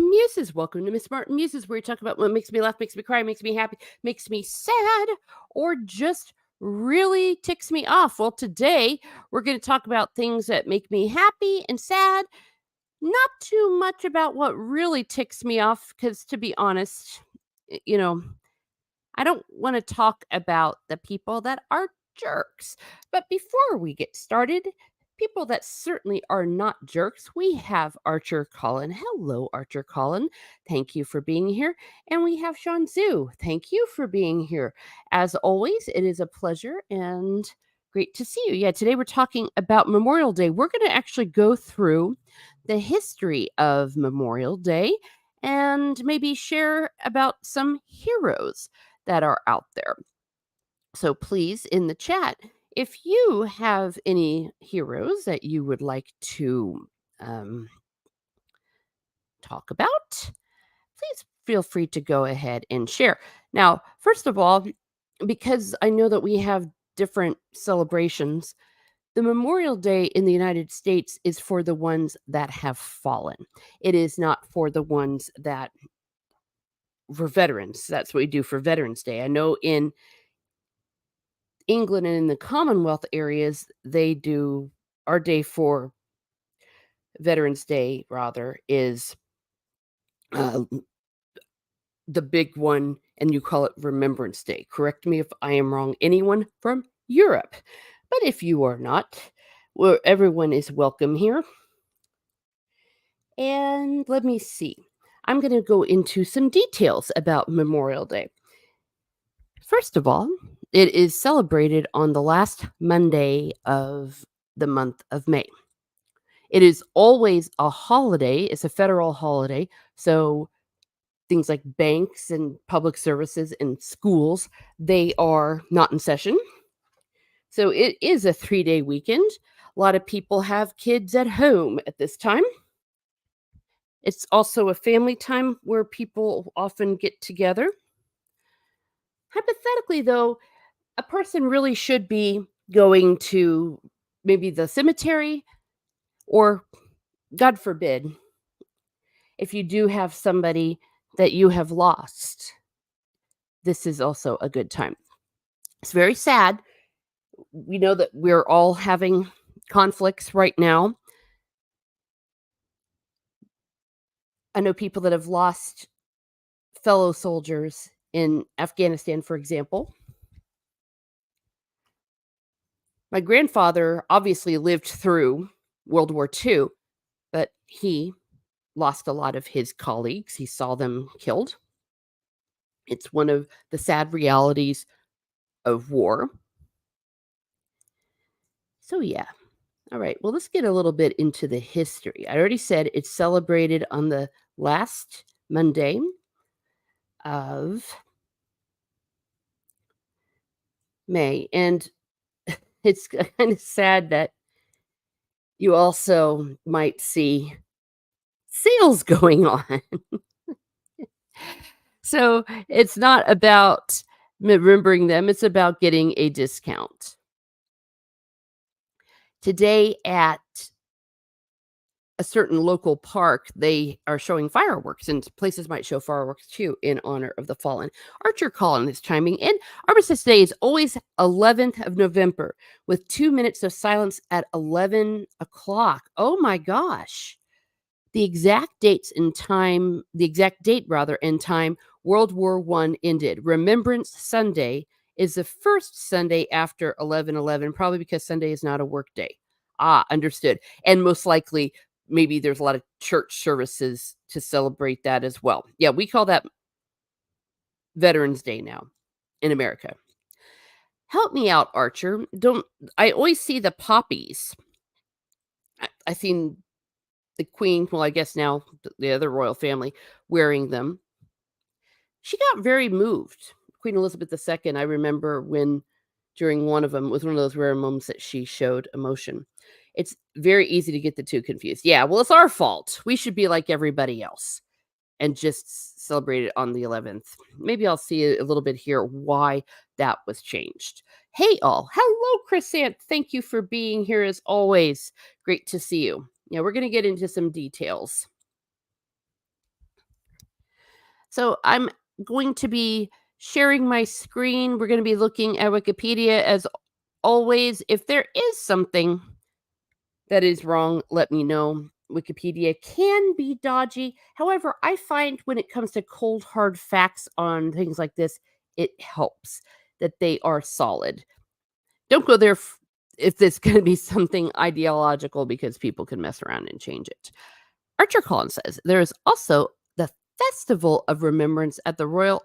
Muses. Welcome to Miss Martin Muses, where we talk about what makes me laugh, makes me cry, makes me happy, makes me sad, or just really ticks me off. Well, today we're going to talk about things that make me happy and sad. Not too much about what really ticks me off, because to be honest, y- you know, I don't want to talk about the people that are jerks. But before we get started, people that certainly are not jerks, we have Archer Collin. Hello, Archer Collin. Thank you for being here. And we have Sean Zhu. Thank you for being here. As always, it is a pleasure and great to see you. Yeah, today we're talking about Memorial Day. We're going to actually go through the history of Memorial Day and maybe share about some heroes that are out there. So please, in the chat, if you have any heroes that you would like to um, talk about, please feel free to go ahead and share. Now, first of all, because I know that we have different celebrations, the Memorial Day in the United States is for the ones that have fallen. It is not for the ones that for veterans. That's what we do for Veterans Day. I know in England and in the Commonwealth areas, they do our day for Veterans Day, rather, is uh, the big one, and you call it Remembrance Day. Correct me if I am wrong, anyone from Europe. But if you are not, well, everyone is welcome here. And let me see. I'm going to go into some details about Memorial Day. First of all, it is celebrated on the last Monday of the month of May. It is always a holiday. It's a federal holiday. So things like banks and public services and schools, they are not in session. So it is a 3-day weekend. A lot of people have kids at home at this time. It's also a family time where people often get together. Hypothetically, though, a person really should be going to maybe the cemetery or, God forbid, if you do have somebody that you have lost, this is also a good time. It's very sad. We know that we're all having conflicts right now. I know people that have lost fellow soldiers in Afghanistan, for example. My grandfather obviously lived through World War II, but he lost a lot of his colleagues. He saw them killed. It's one of the sad realities of war. So, yeah. All right. Well, let's get a little bit into the history. I already said it's celebrated on the last Monday of May. And it's kind of sad that you also might see sales going on. So it's not about remembering them, it's about getting a discount. Today at a certain local park, they are showing fireworks, and places might show fireworks too in honor of the fallen. Archer Collin is chiming in. Armistice Day is always 11th of November with 2 minutes of silence at 11 o'clock. Oh my gosh. The exact date rather, and time World War I ended. Remembrance Sunday is the first Sunday after 11/11, probably because Sunday is not a work day. Ah, understood. And most likely, maybe there's a lot of church services to celebrate that as well. Yeah, we call that Veterans Day now in America. Help me out, Archer. Don't I always see the poppies. I seen the queen, well, I guess now the other royal family, wearing them. She got very moved. Queen Elizabeth II, I remember when during one of them was one of those rare moments that she showed emotion. It's very easy to get the two confused. Yeah, well, it's our fault. We should be like everybody else and just celebrate it on the 11th. Maybe I'll see a little bit here why that was changed. Hey, all. Hello, Chrisant. Thank you for being here as always. Great to see you. Yeah, we're going to get into some details. So I'm going to be sharing my screen. We're going to be looking at Wikipedia as always. If there is something that is wrong, let me know. Wikipedia can be dodgy. However, I find when it comes to cold, hard facts on things like this, it helps that they are solid. Don't go there if there's going to be something ideological because people can mess around and change it. Archer Collins says there is also the Festival of Remembrance at the Royal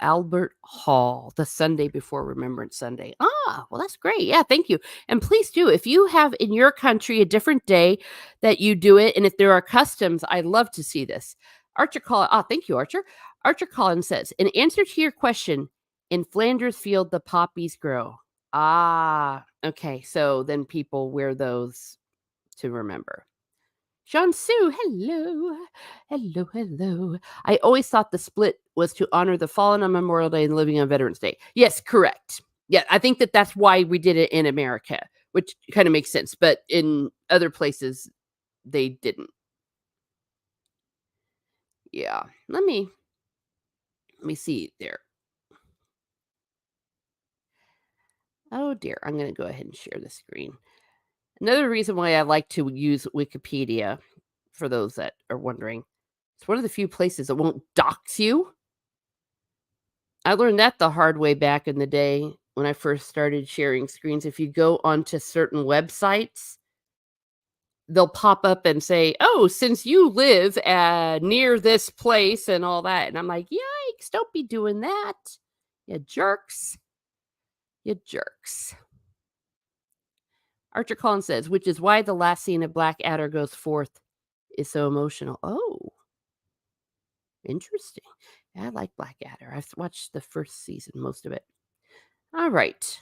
Albert Hall the Sunday before Remembrance Sunday. Ah, well, that's great. Yeah, thank you. And please do, if you have in your country a different day that you do it, and if there are customs, I'd love to see this. Archer Collins, thank you, Archer. Archer Collins says, in answer to your question, in Flanders Field, the poppies grow. Ah, okay. So then people wear those to remember. John Sue, hello. Hello, hello. I always thought the split was to honor the fallen on Memorial Day and living on Veterans Day. Yes, correct. Yeah, I think that's why we did it in America, which kind of makes sense. But in other places, they didn't. Yeah. Let me see there. Oh dear. I'm going to go ahead and share the screen. Another reason why I like to use Wikipedia, for those that are wondering, it's one of the few places that won't dox you. I learned that the hard way back in the day when I first started sharing screens. If you go onto certain websites, they'll pop up and say, "Oh, since you live near this place and all that." And I'm like, "Yikes, don't be doing that. You jerks. You jerks." Archer Collins says, which is why the last scene of Blackadder Goes Forth is so emotional. Oh, interesting. Yeah, I like Blackadder. I've watched the first season, most of it. All right.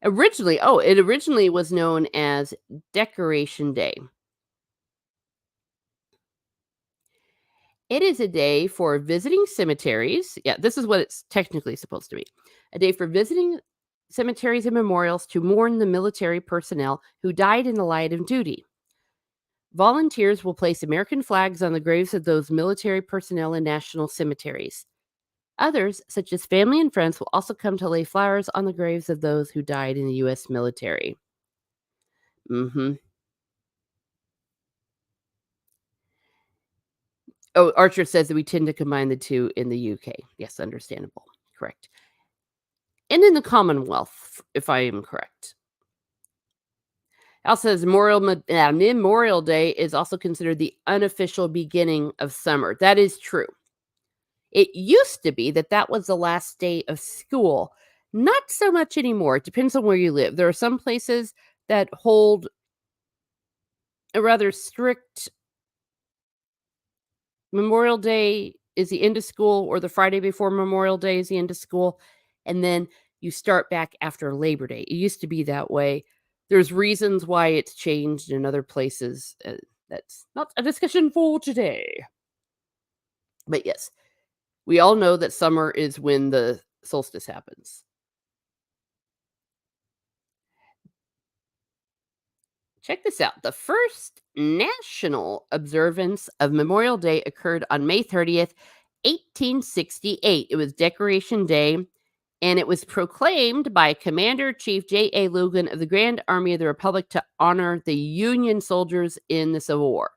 It originally was known as Decoration Day. It is a day for visiting cemeteries. Yeah, this is what it's technically supposed to be. A day for visiting cemeteries and memorials to mourn the military personnel who died in the line of duty. Volunteers will place American flags on the graves of those military personnel in national cemeteries. Others, such as family and friends, will also come to lay flowers on the graves of those who died in the U.S. military. Mhm. Oh, Archer says that we tend to combine the two in the UK. Yes, understandable. Correct. And in the Commonwealth, if I am correct. Al says Memorial Day is also considered the unofficial beginning of summer. That is true. It used to be that was the last day of school. Not so much anymore. It depends on where you live. There are some places that hold a rather strict Memorial Day is the end of school, or the Friday before Memorial Day is the end of school, and then you start back after Labor Day. It used to be that way. There's reasons why it's changed in other places. That's not a discussion for today. But yes, we all know that summer is when the solstice happens. Check this out. The first national observance of Memorial Day occurred on May 30th, 1868. It was Decoration Day, and it was proclaimed by Commander Chief J.A. Logan of the Grand Army of the Republic to honor the Union soldiers in the Civil War.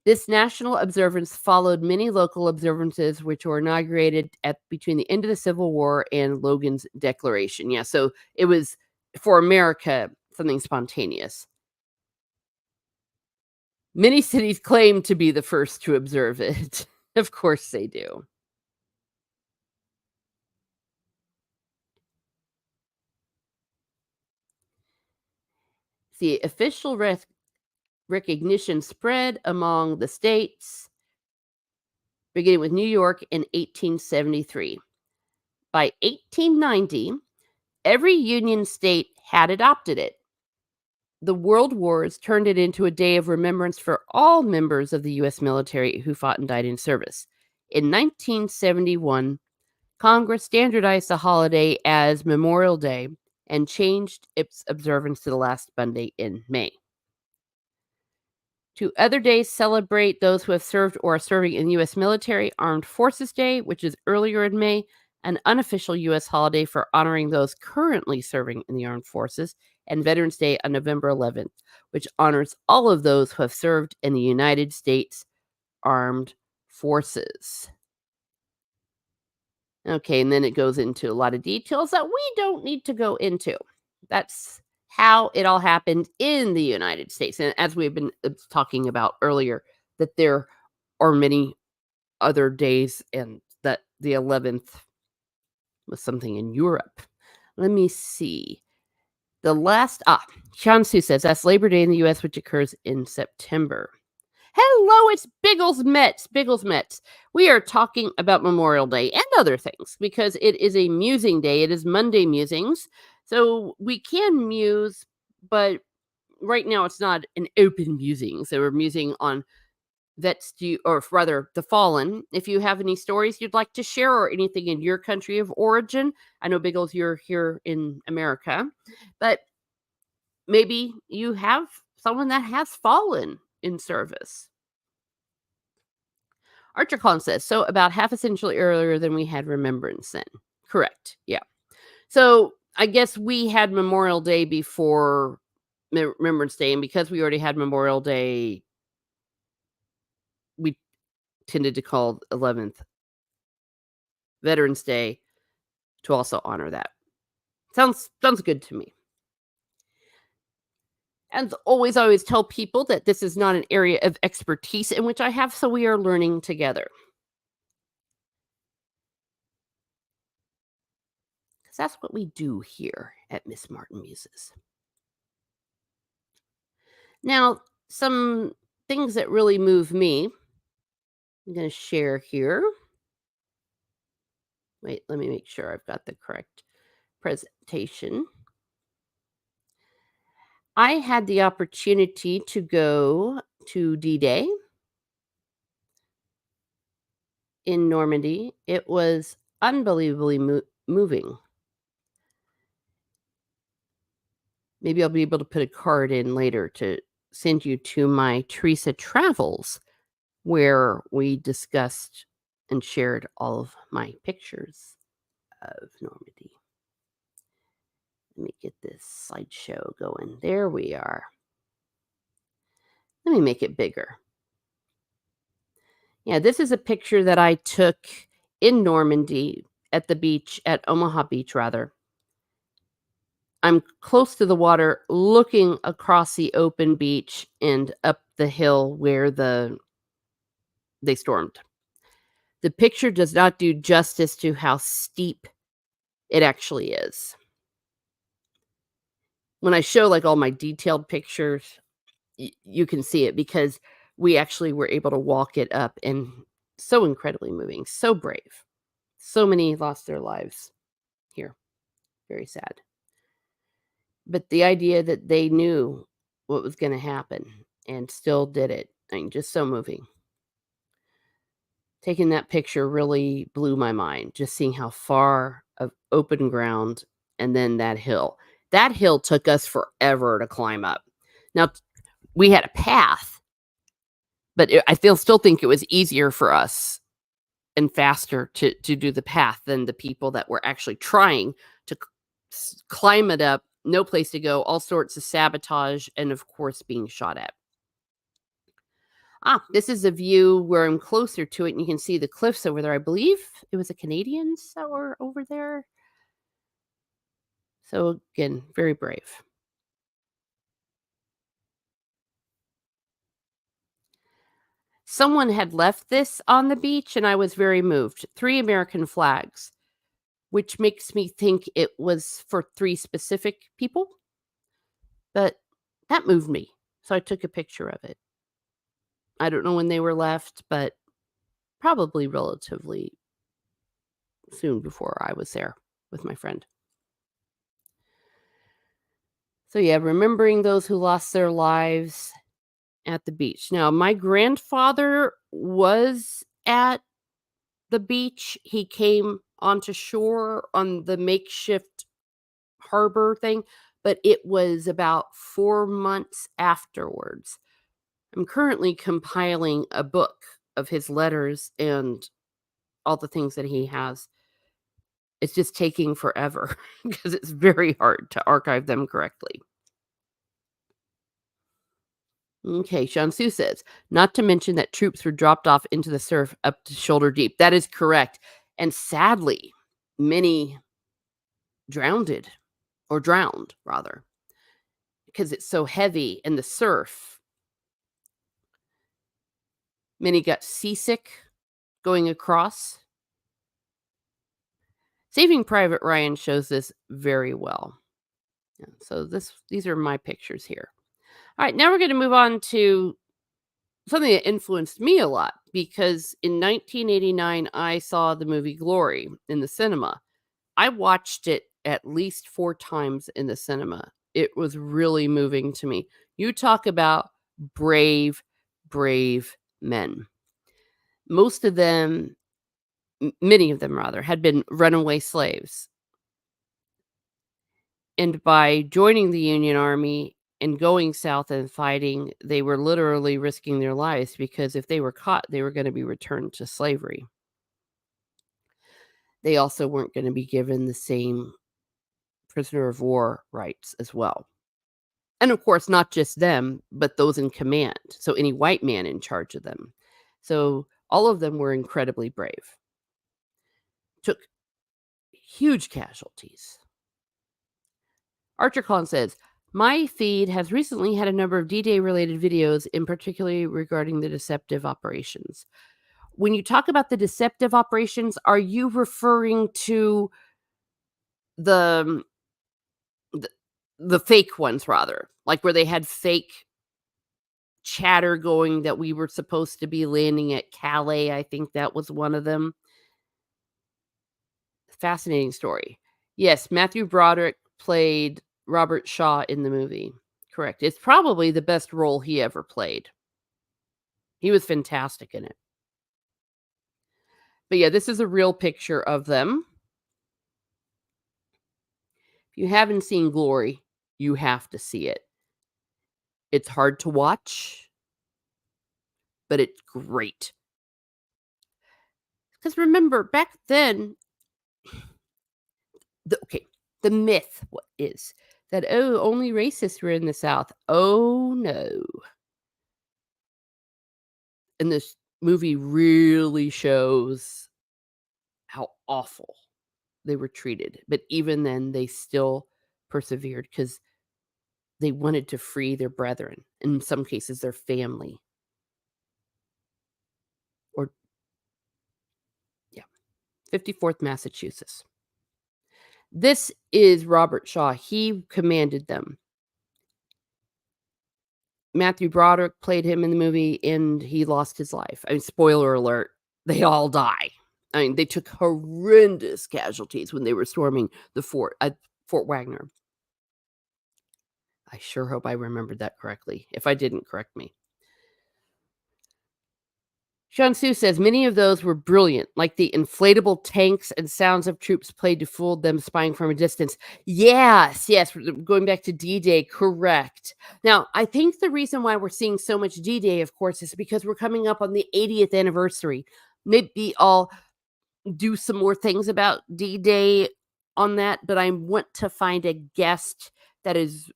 This national observance followed many local observances, which were inaugurated at between the end of the Civil War and Logan's declaration. Yeah, so it was for America something spontaneous. Many cities claim to be the first to observe it. Of course they do. The official recognition spread among the states, beginning with New York in 1873. By 1890, every Union state had adopted it. The World Wars turned it into a day of remembrance for all members of the U.S. military who fought and died in service. In 1971, Congress standardized the holiday as Memorial Day and changed its observance to the last Monday in May. Two other days celebrate those who have served or are serving in the U.S. military: Armed Forces Day, which is earlier in May, an unofficial U.S. holiday for honoring those currently serving in the armed forces, and Veterans Day on November 11th, which honors all of those who have served in the United States Armed Forces. Okay, and then it goes into a lot of details that we don't need to go into. That's how it all happened in the United States. And as we've been talking about earlier, that there are many other days, and that the 11th was something in Europe. Let me see. Shansu says that's Labor Day in the US, which occurs in September. Hello, it's Biggles Mets. Biggles Mets. We are talking about Memorial Day and other things because it is a musing day. It is Monday musings. So we can muse, but right now it's not an open musing. So we're musing on vets, or rather the fallen. If you have any stories you'd like to share or anything in your country of origin, I know Biggles, you're here in America, but maybe you have someone that has fallen in service. Archer Collins says, so about half a century earlier than we had Remembrance then. Correct. Yeah. So I guess we had Memorial Day before Remembrance Day. And because we already had Memorial Day, we tended to call 11th Veterans Day to also honor that. Sounds good to me. And always, I always tell people that this is not an area of expertise in which I have, so we are learning together. Because that's what we do here at Miss Martin Muses. Now, some things that really move me, I'm going to share here. Wait, let me make sure I've got the correct presentation. I had the opportunity to go to D-Day in Normandy. It was unbelievably moving. Maybe I'll be able to put a card in later to send you to my Teresa Travels, where we discussed and shared all of my pictures of Normandy. Let me get this slideshow going. There we are. Let me make it bigger. Yeah, this is a picture that I took in Normandy at the beach, at Omaha Beach, rather. I'm close to the water, looking across the open beach and up the hill where they stormed. The picture does not do justice to how steep it actually is. When I show like all my detailed pictures, you can see it because we actually were able to walk it up, and so incredibly moving, so brave. So many lost their lives here. Very sad. But the idea that they knew what was going to happen and still did it, I mean, just so moving. Taking that picture really blew my mind, just seeing how far of open ground and then that hill. That hill took us forever to climb up. Now, we had a path, but I still think it was easier for us and faster to do the path than the people that were actually trying to climb it up. No place to go, all sorts of sabotage, and of course being shot at. This is a view where I'm closer to it, and you can see the cliffs over there. I believe it was the Canadians that were over there. So again, very brave. Someone had left this on the beach, and I was very moved. 3 American flags, which makes me think it was for 3 specific people. But that moved me, so I took a picture of it. I don't know when they were left, but probably relatively soon before I was there with my friend. So yeah, remembering those who lost their lives at the beach. Now, my grandfather was at the beach. He came onto shore on the makeshift harbor thing, but it was about 4 months afterwards. I'm currently compiling a book of his letters and all the things that he has. It's just taking forever because it's very hard to archive them correctly. Okay, Shansu says, not to mention that troops were dropped off into the surf up to shoulder deep. That is correct. And sadly, many drowned rather, because it's so heavy in the surf. Many got seasick going across. Saving Private Ryan shows this very well. Yeah, so these are my pictures here. All right, now we're going to move on to something that influenced me a lot because in 1989 I saw the movie Glory in the cinema. I watched it at least 4 times in the cinema. It was really moving to me. You talk about brave, brave men. Most of them, many of them rather, had been runaway slaves. And by joining the Union Army and going south and fighting, they were literally risking their lives because if they were caught, they were going to be returned to slavery. They also weren't going to be given the same prisoner of war rights as well. And of course, not just them, but those in command. So any white man in charge of them. So all of them were incredibly brave. Took huge casualties. Archer Collins says, my feed has recently had a number of D-Day related videos, in particular regarding the deceptive operations. When you talk about the deceptive operations, are you referring to the the, the fake ones rather? Like where they had fake chatter going that we were supposed to be landing at Calais. I think that was one of them. Fascinating story. Yes, Matthew Broderick played Robert Shaw in the movie. Correct. It's probably the best role he ever played. He was fantastic in it. But yeah, this is a real picture of them. If you haven't seen Glory, you have to see it. It's hard to watch, but it's great. Because remember, back then, the myth is that, oh, only racists were in the South. Oh, no. And this movie really shows how awful they were treated. But even then, they still persevered because they wanted to free their brethren, in some cases, their family. Or, yeah, 54th Massachusetts. This is Robert Shaw. He commanded them. Matthew Broderick played him in the movie, and he lost his life. I mean, spoiler alert, they all die. I mean, they took horrendous casualties when they were storming the fort at Fort Wagner. I sure hope I remembered that correctly. If I didn't, correct me. Sean Sue says many of those were brilliant, like the inflatable tanks and sounds of troops played to fool them spying from a distance. Yes, going back to D-Day, correct. Now, I think the reason why we're seeing so much D-Day, of course, is because we're coming up on the 80th anniversary. Maybe I'll do some more things about D-Day on that, but I want to find a guest that is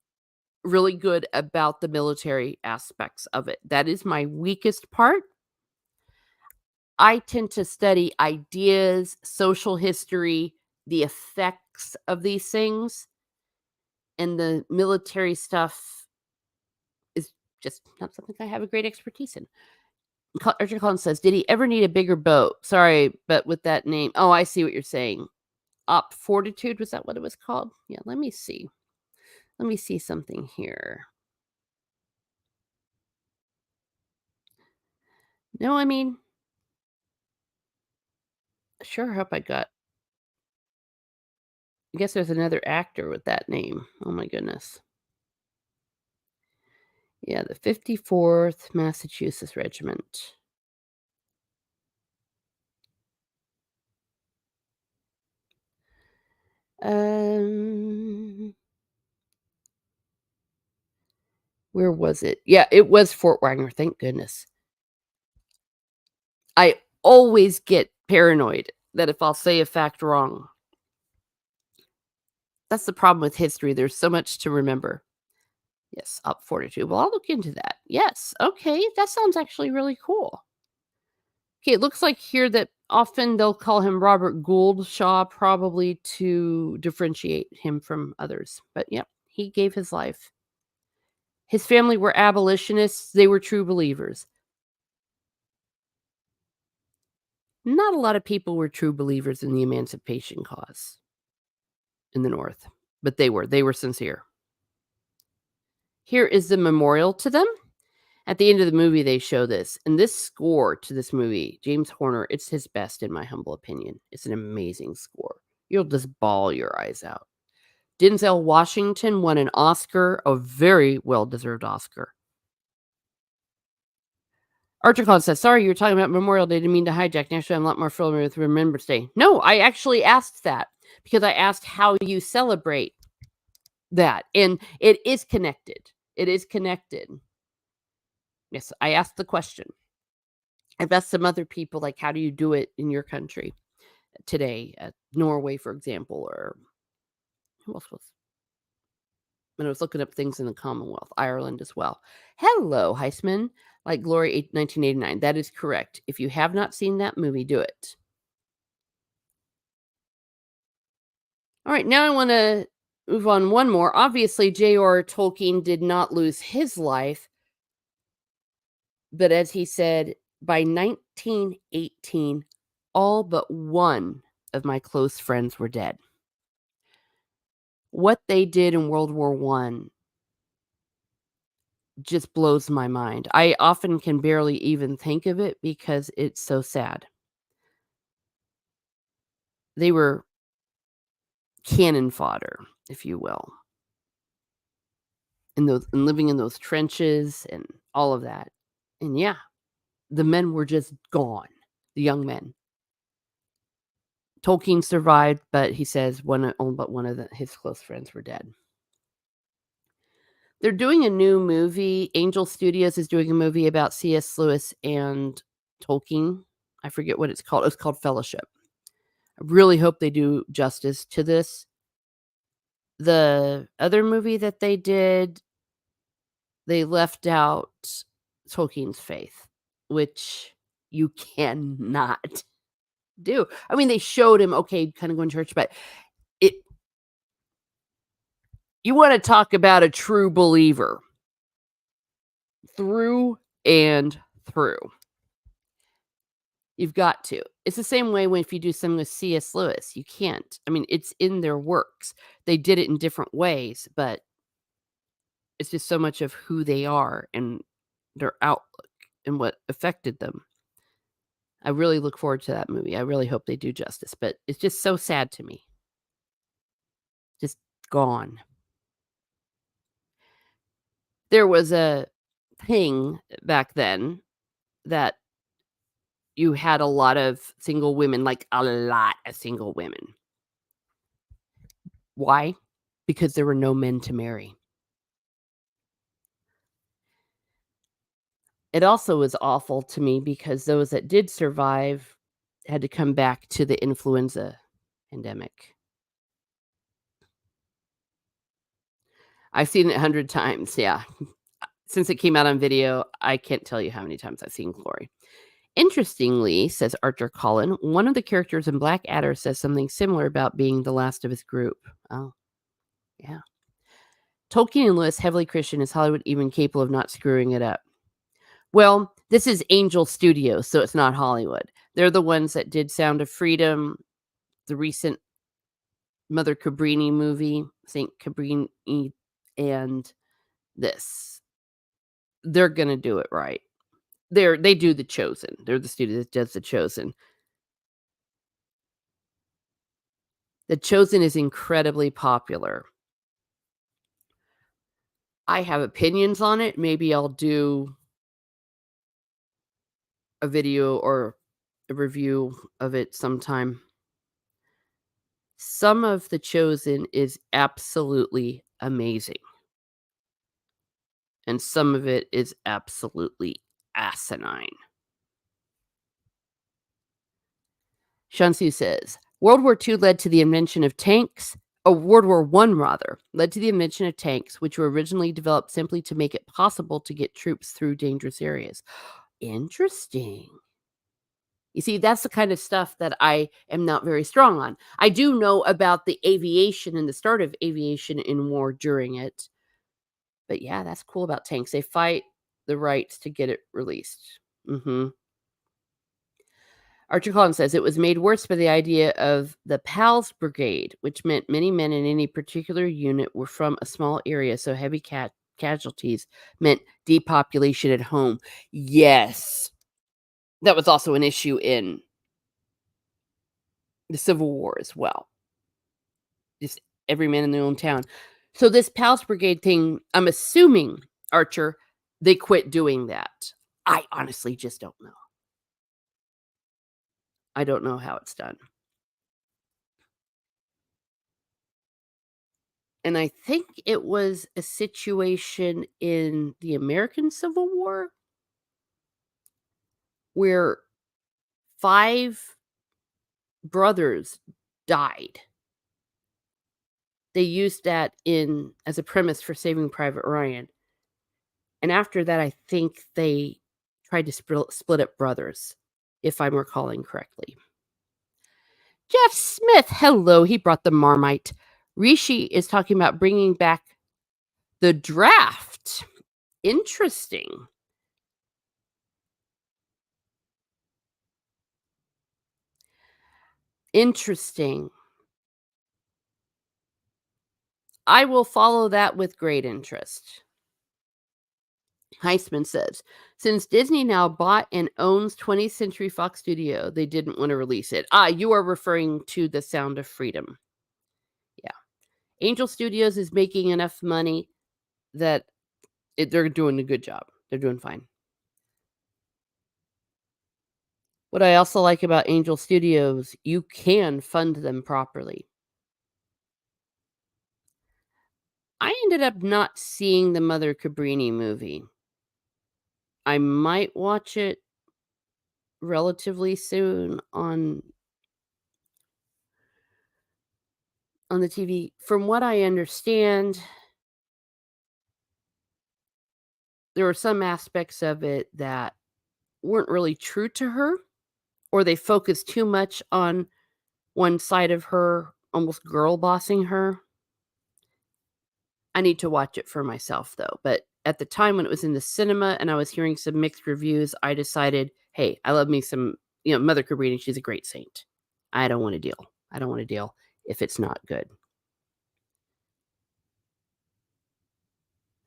really good about the military aspects of it. That is my weakest part. I tend to study ideas, social history, the effects of these things, and the military stuff is just not something I have a great expertise in. Archer Collins says, did he ever need a bigger boat? Sorry, but with that name. Oh, I see what you're saying. Op Fortitude, was that what it was called? Yeah, let me see. Let me see something here. No, I mean, sure hope I guess there's another actor with that name. Oh my goodness. Yeah, the 54th Massachusetts Regiment. Um, Where was it? Yeah, it was Fort Wagner, thank goodness. I always get paranoid that if I'll say a fact wrong. That's the problem with history, there's so much to remember. Yes, up 42. Well, I'll look into that. Yes, okay, that sounds actually really cool. Okay, it looks like here that often they'll call him Robert Gouldshaw, probably to differentiate him from others. But yep, he gave his life. His family were abolitionists, they were true believers. Not a lot of people were true believers in the emancipation cause in the North, but they were sincere. Here is the memorial to them. At the end of the movie, they show this, and this score to this movie, James Horner, it's his best in my humble opinion. It's an amazing score. You'll just bawl your eyes out. Denzel Washington won an Oscar, a very well-deserved Oscar. Archer Collins says, "Sorry, you were talking about Memorial Day. Didn't mean to hijack. Actually, I'm a lot more familiar with Remembrance Day." No, I actually asked that because I asked how you celebrate that, and it is connected. It is connected. Yes, I asked the question. I've asked some other people, like, how do you do it in your country today? Norway, for example, or who else was? When I was looking up things in the Commonwealth, Ireland as well. Hello, Heisman. Like Glory 1989. That is correct. If you have not seen that movie, do it. All right, now I want to move on one more. Obviously, J.R. Tolkien did not lose his life, but as he said, by 1918, all but one of my close friends were dead. What they did in World War One just blows my mind. I often can barely even think of it because it's so sad. They were cannon fodder, if you will, in those and living in those trenches and all of that. And yeah, the men were just gone, the young men. Tolkien survived, but he says all but one of his close friends were dead. They're doing a new movie. Angel Studios is doing a movie about CS Lewis and Tolkien. I forget what it's called. It's called Fellowship. I really hope they do justice to this. The other movie that they did, they left out Tolkien's faith, which you cannot do. I mean, they showed him, okay, kind of going to church, but it you want to talk about a true believer through and through. You've got to. It's the same way when if you do something with C.S. Lewis, you can't. I mean, it's in their works. They did it in different ways, but it's just so much of who they are and their outlook and what affected them. I really look forward to that movie. I really hope they do justice, but it's just so sad to me. Just gone. There was a thing back then that you had a lot of single women, like a lot of single women. Why? Because there were no men to marry. It also was awful to me because those that did survive had to come back to the influenza pandemic. I've seen it 100 times, yeah. Since it came out on video, I can't tell you how many times I've seen Glory. Interestingly, says Archer Collin, one of the characters in Blackadder says something similar about being the last of his group. Oh, yeah. Tolkien and Lewis, heavily Christian, is Hollywood even capable of not screwing it up? Well, this is Angel Studios, so it's not Hollywood. They're the ones that did Sound of Freedom, the recent Mother Cabrini movie, Saint Cabrini, and this. They're gonna do it right. They do The Chosen. They're the studio that does The Chosen. The Chosen is incredibly popular. I have opinions on it. Maybe I'll do a video or a review of it sometime. Some of The Chosen is absolutely amazing. and some of it is absolutely asinine. Shansu says, World War II led to the invention of tanks. Oh, World War One, rather, led to the invention of tanks, which were originally developed simply to make it possible to get troops through dangerous areas. Interesting. You see, that's the kind of stuff that I am not very strong on. I do know about the aviation and the start of aviation in war during it. But yeah, that's cool about tanks. They fight the rights to get it released. Archer Collins says it was made worse by the idea of the PALS Brigade, which meant many men in any particular unit were from a small area, so heavy casualties meant depopulation at home. Yes, that was also an issue in the Civil War as well. Just every man in their own town. So this PALS Brigade thing, I'm assuming, Archer, they quit doing that. I honestly just don't know. I don't know how it's done. And I think it was a situation in the American Civil War where 5 brothers died. They used that in as a premise for Saving Private Ryan. And after that, I think they tried to split up brothers, if I'm recalling correctly. Jeff Smith, hello, he brought the Marmite. Rishi is talking about bringing back the draft. Interesting. Interesting. I will follow that with great interest. Heisman says, since Disney now bought and owns 20th Century Fox Studio, they didn't want to release it. You are referring to The Sound of Freedom. Yeah. Angel Studios is making enough money that they're doing a good job. They're doing fine. What I also like about Angel Studios, you can fund them properly. I ended up not seeing the Mother Cabrini movie. I might watch it relatively soon on the TV. From what I understand, there were some aspects of it that weren't really true to her, or they focused too much on one side of her, almost girl bossing her. I need to watch it for myself, though. But at the time when it was in the cinema and I was hearing some mixed reviews, I decided, hey, I love me some, Mother Cabrini. She's a great saint. I don't want to deal. I don't want to deal if it's not good.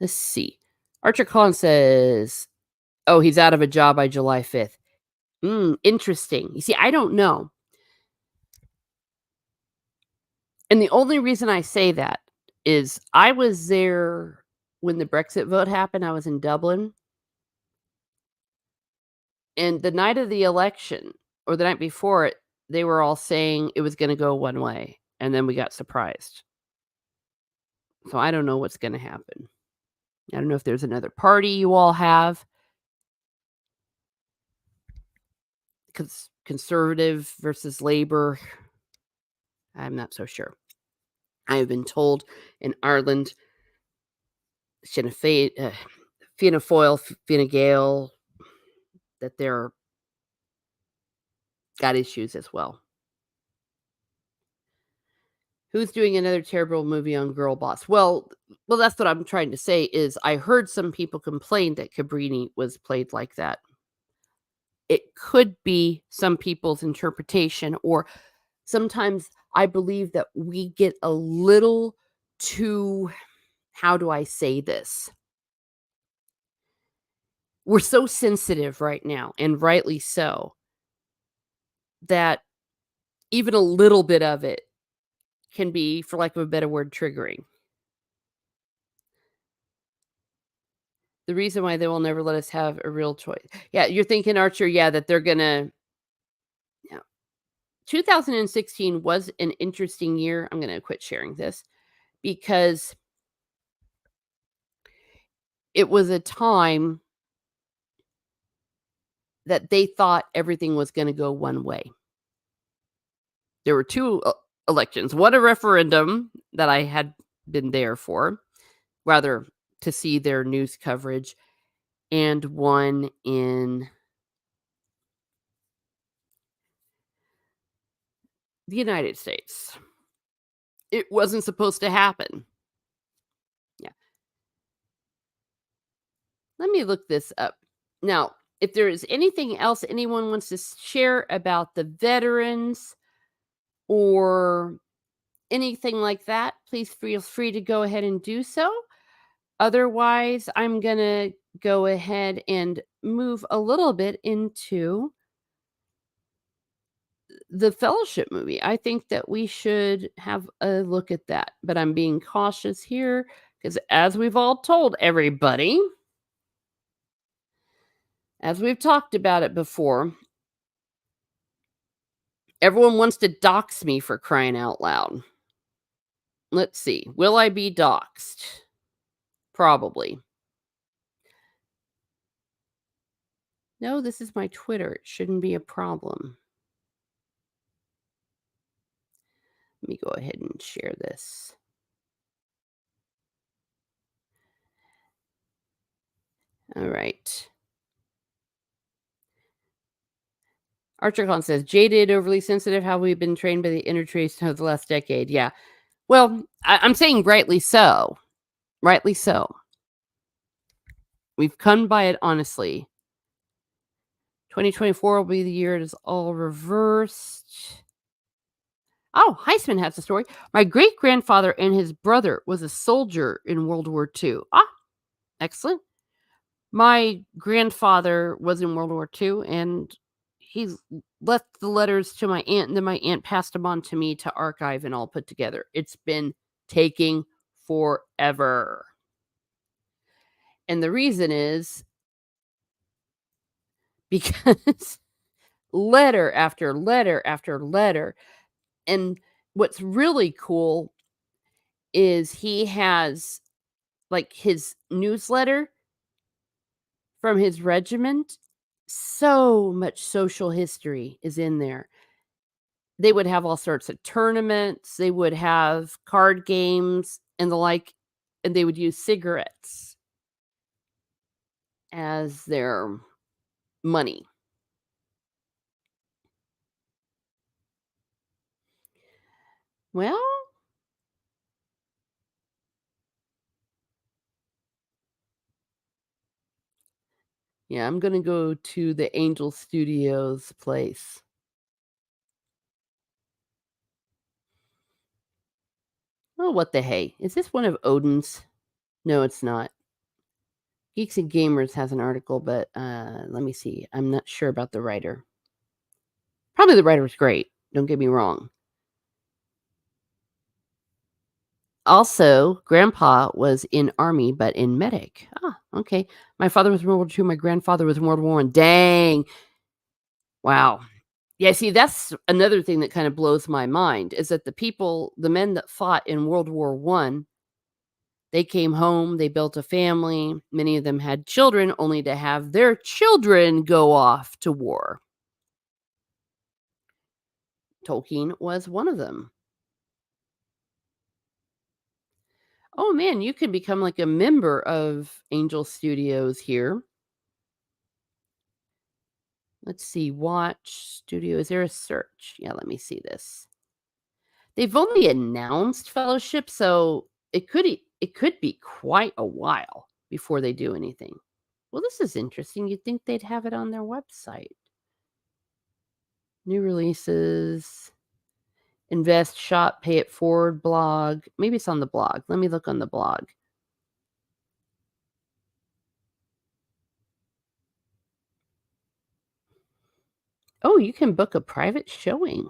Let's see. Archer Collins says, oh, he's out of a job by July 5th. Interesting. You see, I don't know. And the only reason I say that is I was there when the Brexit vote happened. I was in Dublin. And the night of the election, or the night before it, they were all saying it was gonna go one way, and then we got surprised. So I don't know what's gonna happen. I don't know if there's another party you all have. Because conservative versus labor, I'm not so sure. I have been told in Ireland, Fianna Fáil, Fine Gael, that they're got issues as well. Who's doing another terrible movie on Girl Boss? Well, that's what I'm trying to say is I heard some people complain that Cabrini was played like that. It could be some people's interpretation, or sometimes I believe that we get a little too, how do I say this? We're so sensitive right now, and rightly so, that even a little bit of it can be, for lack of a better word, triggering. The reason why they will never let us have a real choice. Yeah, you're thinking, Archer, yeah, that they're gonna, yeah. 2016 was an interesting year. I'm gonna quit sharing this because it was a time that they thought everything was gonna go one way. There were 2 elections, one a referendum that I had been there for, rather to see their news coverage, and one in the United States. It wasn't supposed to happen. Yeah. Let me look this up. Now, if there is anything else anyone wants to share about the veterans or anything like that, please feel free to go ahead and do so. Otherwise, I'm going to go ahead and move a little bit into the Fellowship movie. I think that we should have a look at that, but I'm being cautious here because, as we've all told everybody, as we've talked about it before, everyone wants to dox me for crying out loud. Let's see. Will I be doxxed? Probably. No, this is my Twitter. It shouldn't be a problem. Let me go ahead and share this. All right. Archercon says, jaded, overly sensitive, how we've been trained by the inner trace of the last decade. Yeah. Well, I'm saying rightly so. Rightly so. We've come by it honestly. 2024 will be the year it is all reversed. Oh, Heisman has a story. My great grandfather and his brother was a soldier in World War II. Ah, excellent. My grandfather was in World War II, and he left the letters to my aunt, and then my aunt passed them on to me to archive and all put together. It's been taking forever. And the reason is because letter after letter after letter. And what's really cool is he has like his newsletter from his regiment. So much social history is in there. They would have all sorts of tournaments, they would have card games and the like, and they would use cigarettes as their money. Well, yeah, I'm gonna go to the Angel Studios place. Oh, what the hey? Is this one of Odin's? No, it's not. Geeks and Gamers has an article, but let me see. I'm not sure about the writer. Probably the writer was great. Don't get me wrong. Also, grandpa was in army, but in medic. Ah, okay. My father was in World War II. My grandfather was in World War One. Dang. Wow. Yeah, see, that's another thing that kind of blows my mind is that the men that fought in World War One, they came home, they built a family. Many of them had children, only to have their children go off to war. Tolkien was one of them. Oh man, you could become like a member of Angel Studios here. Let's see, watch studio. Is there a search? Yeah, let me see this. They've only announced fellowship, so it could be quite a while before they do anything. Well, this is interesting. You'd think they'd have it on their website. New releases, invest, shop, pay it forward, blog. Maybe it's on the blog. Let me look on the blog. Oh, you can book a private showing.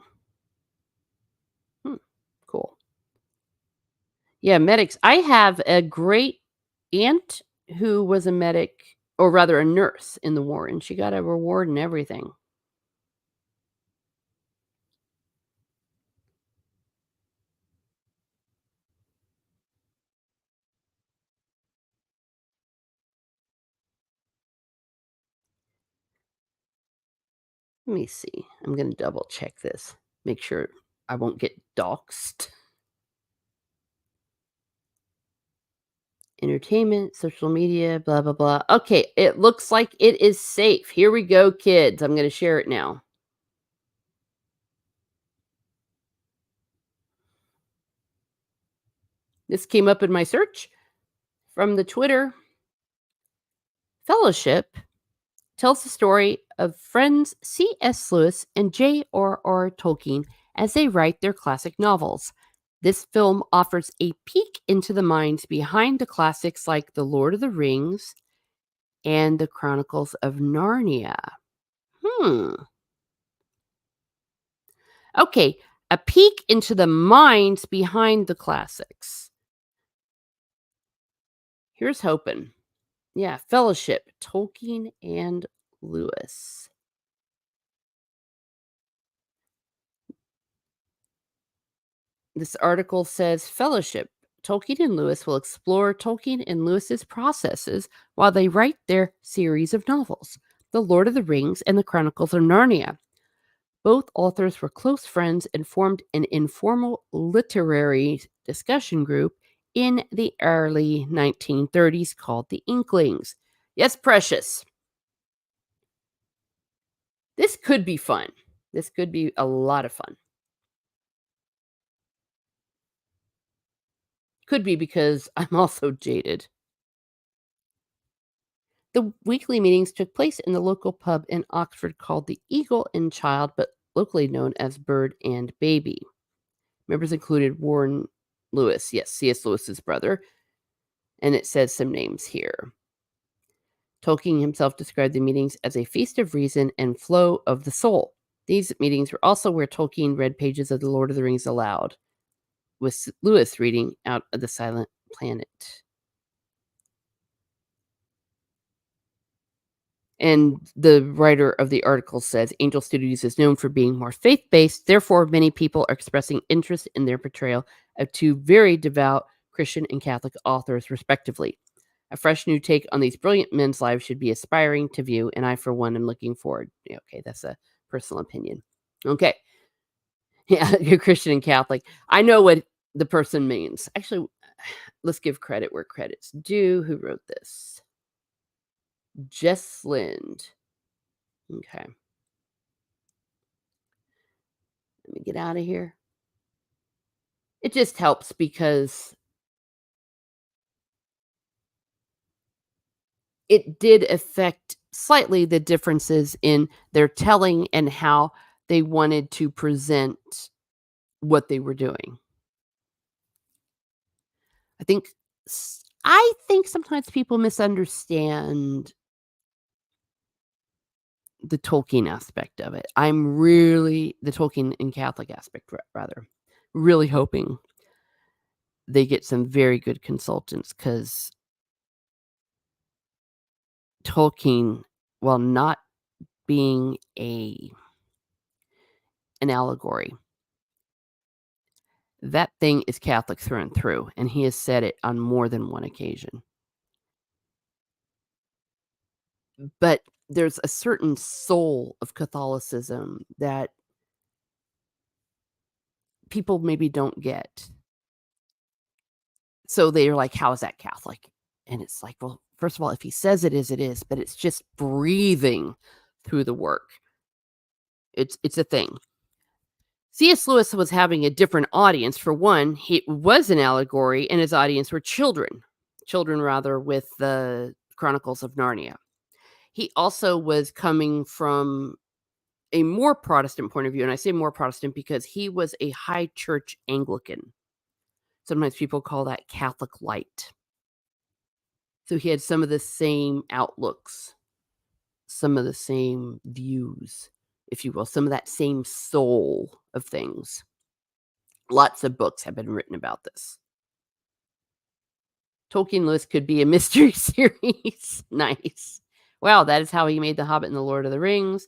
Cool. Yeah, medics. I have a great aunt who was a medic, or rather a nurse in the war, and she got a reward and everything. Let me see. I'm going to double check this. Make sure I won't get doxxed. Entertainment, social media, blah, blah, blah. Okay, it looks like it is safe. Here we go, kids. I'm going to share it now. This came up in my search from the Twitter. Fellowship tells the story of friends CS Lewis and J.R.R. Tolkien as they write their classic novels. This film offers a peek into the minds behind the classics like The Lord of the Rings and The Chronicles of Narnia. Okay, a peek into the minds behind the classics. Here's hoping. Yeah, Fellowship, Tolkien and Lewis. This article says Fellowship, Tolkien and Lewis will explore Tolkien and Lewis's processes while they write their series of novels, The Lord of the Rings and The Chronicles of Narnia. Both authors were close friends and formed an informal literary discussion group in the early 1930s called the Inklings. Yes, Precious. This could be fun. This could be a lot of fun. Could be because I'm also jaded. The weekly meetings took place in the local pub in Oxford called the Eagle and Child, but locally known as Bird and Baby. Members included Warren Lewis, yes, C.S. Lewis's brother, and it says some names here. Tolkien himself described the meetings as a feast of reason and flow of the soul. These meetings were also where Tolkien read pages of The Lord of the Rings aloud, with Lewis reading out of The Silent Planet. And the writer of the article says Angel Studios is known for being more faith based. Therefore, many people are expressing interest in their portrayal of two very devout Christian and Catholic authors, respectively. A fresh new take on these brilliant men's lives should be aspiring to view, and I, for one, am looking forward. Yeah, okay, that's a personal opinion. Okay. Yeah, you're Christian and Catholic. I know what the person means. Actually, let's give credit where credit's due. Who wrote this? Jess Lind. Okay. Let me get out of here. It just helps because it did affect slightly the differences in their telling and how they wanted to present what they were doing. I think sometimes people misunderstand the Tolkien aspect of it. I'm really the Tolkien and Catholic aspect rather, really hoping they get some very good consultants because Tolkien, while not being an allegory, that thing is Catholic through and through, and he has said it on more than one occasion. But there's a certain soul of Catholicism that people maybe don't get. So they're like, "How is that Catholic?" And it's like, well, first of all, if he says it is, but it's just breathing through the work. It's a thing. C.S. Lewis was having a different audience. For one, he was an allegory, and his audience were children. Children, rather, with the Chronicles of Narnia. He also was coming from a more Protestant point of view, and I say more Protestant because he was a high church Anglican. Sometimes people call that Catholic light. So he had some of the same outlooks, some of the same views, if you will, some of that same soul of things. Lots of books have been written about this. Tolkien Lewis could be a mystery series. Nice. Wow, that is how he made The Hobbit and The Lord of the Rings.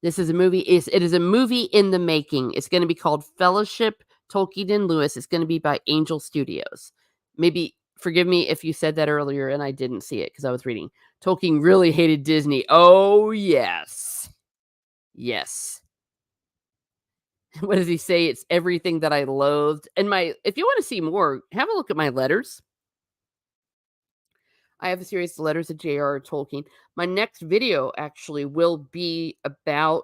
This is a movie. It is a movie in the making. It's going to be called Fellowship, Tolkien and Lewis. It's going to be by Angel Studios. Maybe forgive me if you said that earlier and I didn't see it because I was reading. Tolkien really hated Disney. Oh, yes. Yes. What does he say? It's everything that I loathed. And my if you wanna see more, have a look at my letters. I have a series of letters to J.R.R. Tolkien. My next video actually will be about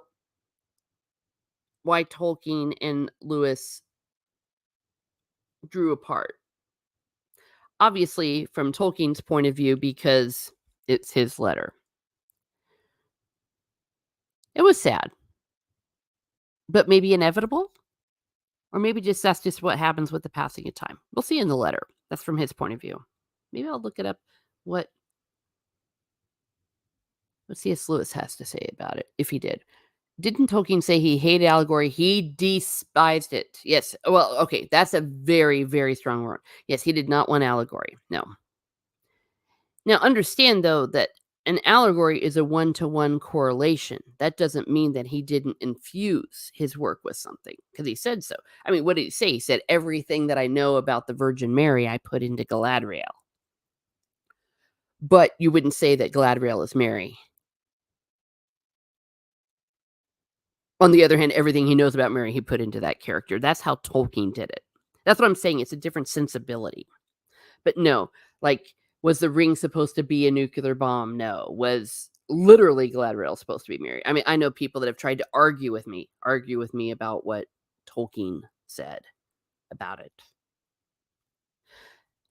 why Tolkien and Lewis drew apart. Obviously, from Tolkien's point of view, because it's his letter. It was sad, but maybe inevitable, or maybe just that's just what happens with the passing of time. We'll see in the letter. That's from his point of view. Maybe I'll look it up what C.S. Lewis has to say about it, if he did. Didn't Tolkien say he hated allegory? He despised it. Yes. Well, okay, that's a very, very strong word. Yes, he did not want allegory. No. Now, understand though that an allegory is a one-to-one correlation. That doesn't mean that he didn't infuse his work with something because he said so. I mean, what did he say? He said, everything that I know about the Virgin Mary, I put into Galadriel. But you wouldn't say that Galadriel is Mary. On the other hand, everything he knows about Mary, he put into that character. That's how Tolkien did it. That's what I'm saying. It's a different sensibility. But no, like, was the ring supposed to be a nuclear bomb? No. Was literally Galadriel supposed to be Mary? I mean, I know people that have tried to argue with me about what Tolkien said about it.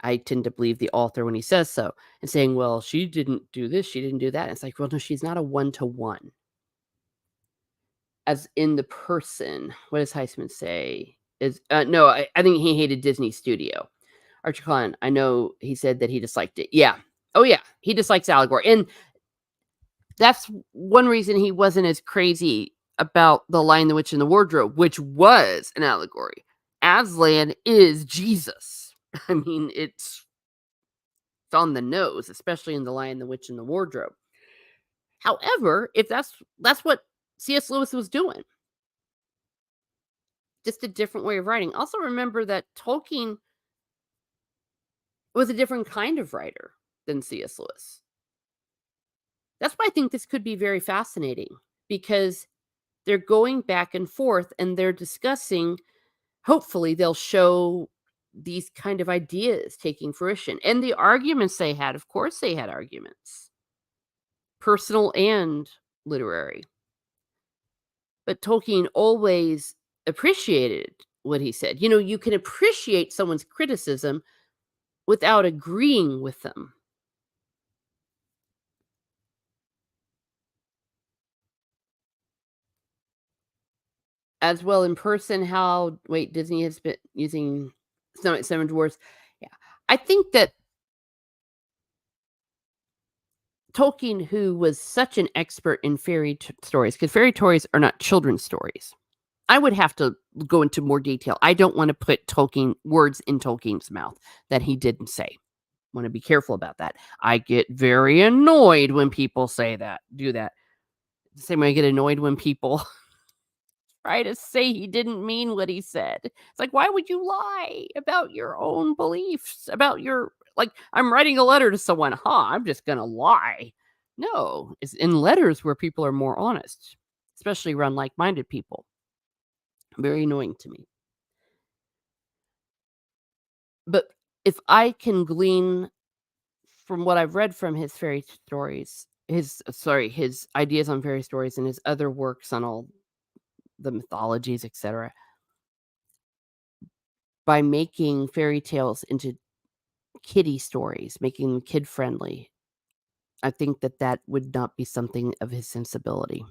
I tend to believe the author when he says so and saying, well, she didn't do this, she didn't do that. And it's like, well, no, she's not a one-to-one. As in the person, what does Heisman say? Is no, I think he hated Disney Studio. Archie Klein, I know he said that he disliked it. Yeah. Oh, yeah. He dislikes allegory. And that's one reason he wasn't as crazy about The Lion, the Witch, and the Wardrobe, which was an allegory. Aslan is Jesus. I mean, it's on the nose, especially in The Lion, the Witch, and the Wardrobe. However, if that's what C.S. Lewis was doing, just a different way of writing. Also remember that Tolkien was a different kind of writer than C.S. Lewis. That's why I think this could be very fascinating because they're going back and forth and they're discussing, hopefully, they'll show these kind of ideas taking fruition. And the arguments they had, of course, they had arguments, personal and literary. But Tolkien always appreciated what he said. You know, you can appreciate someone's criticism without agreeing with them. As well in person, how wait, Disney has been using Snow White, Seven Dwarfs. Yeah. I think that Tolkien, who was such an expert in stories, because fairy stories are not children's stories. I would have to go into more detail. I don't want to put Tolkien words in Tolkien's mouth that he didn't say. Want to be careful about that. I get very annoyed when people say that, do that. The same way I get annoyed when people try to say he didn't mean what he said. It's like, why would you lie about your own beliefs? About your like, I'm writing a letter to someone, I'm just gonna lie. No, it's in letters where people are more honest, especially around like-minded people. Very annoying to me. But if I can glean from what I've read from his fairy stories, his ideas on fairy stories and his other works on all the mythologies, etc., by making fairy tales into kiddie stories, making them kid friendly. I think that that would not be something of his sensibility.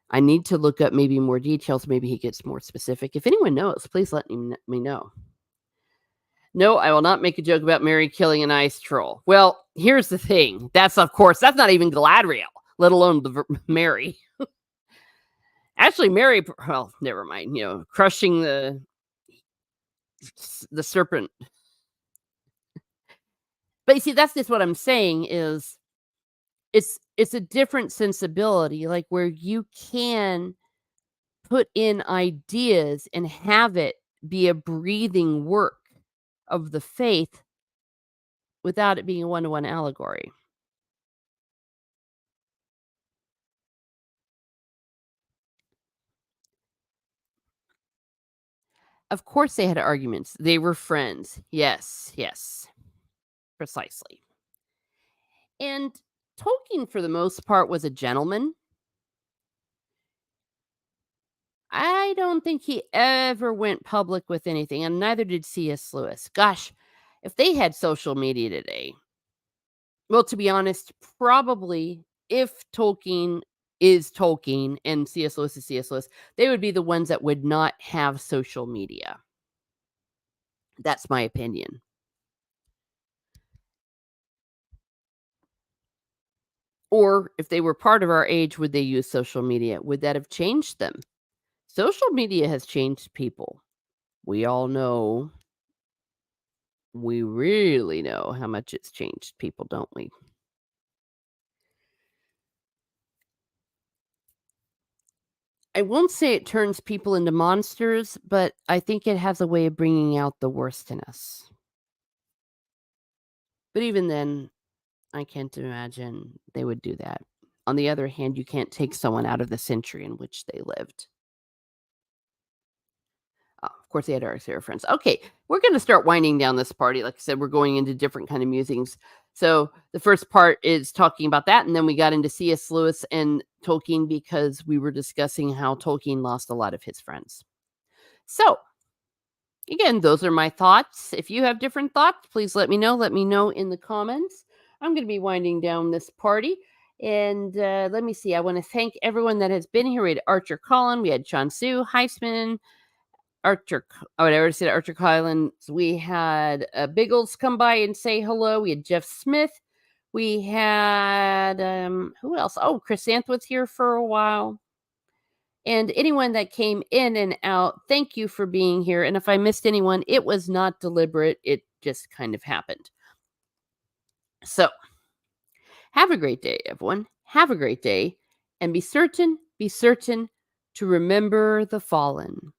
I need to look up maybe more details. Maybe he gets more specific. If anyone knows, please let me know. No, I will not make a joke about Mary killing an ice troll. Well, here's the thing. That's, of course, that's not even Galadriel, let alone Mary. Actually, Mary, well, never mind, you know, crushing the serpent. But you see, that's just what I'm saying is it's a different sensibility, like, where you can put in ideas and have it be a breathing work of the faith without it being a one-to-one allegory. Of course they had arguments. They were friends. Yes, yes, precisely. And Tolkien, for the most part, was a gentleman. I don't think he ever went public with anything, and neither did C.S. Lewis. Gosh, if they had social media today, well, to be honest, probably if Tolkien is Tolkien and C.S. Lewis is C.S. Lewis, they would be the ones that would not have social media. That's my opinion. Or if they were part of our age, would they use social media? Would that have changed them? Social media has changed people. We all know, we really know how much it's changed people, don't we? I won't say it turns people into monsters, but I think it has a way of bringing out the worst in us. But even then, I can't imagine they would do that. On the other hand, you can't take someone out of the century in which they lived. Of course, they had our Sarah friends. Okay, we're going to start winding down this party. Like I said, we're going into different kind of musings. So the first part is talking about that, and then we got into C.S. Lewis and Tolkien because we were discussing how Tolkien lost a lot of his friends. So again, those are my thoughts. If you have different thoughts, please let me know. Let me know in the comments. I'm going to be winding down this party. And let me see. I want to thank everyone that has been here. We had Archer Collin, we had Sean Sue, Heisman, I would already said Archer Collins. We had Biggles come by and say hello. We had Jeff Smith. We had who else? Oh, Chris Anth was here for a while. And anyone that came in and out, thank you for being here. And if I missed anyone, it was not deliberate. It just kind of happened. So have a great day, everyone. Have a great day. And be certain to remember the fallen.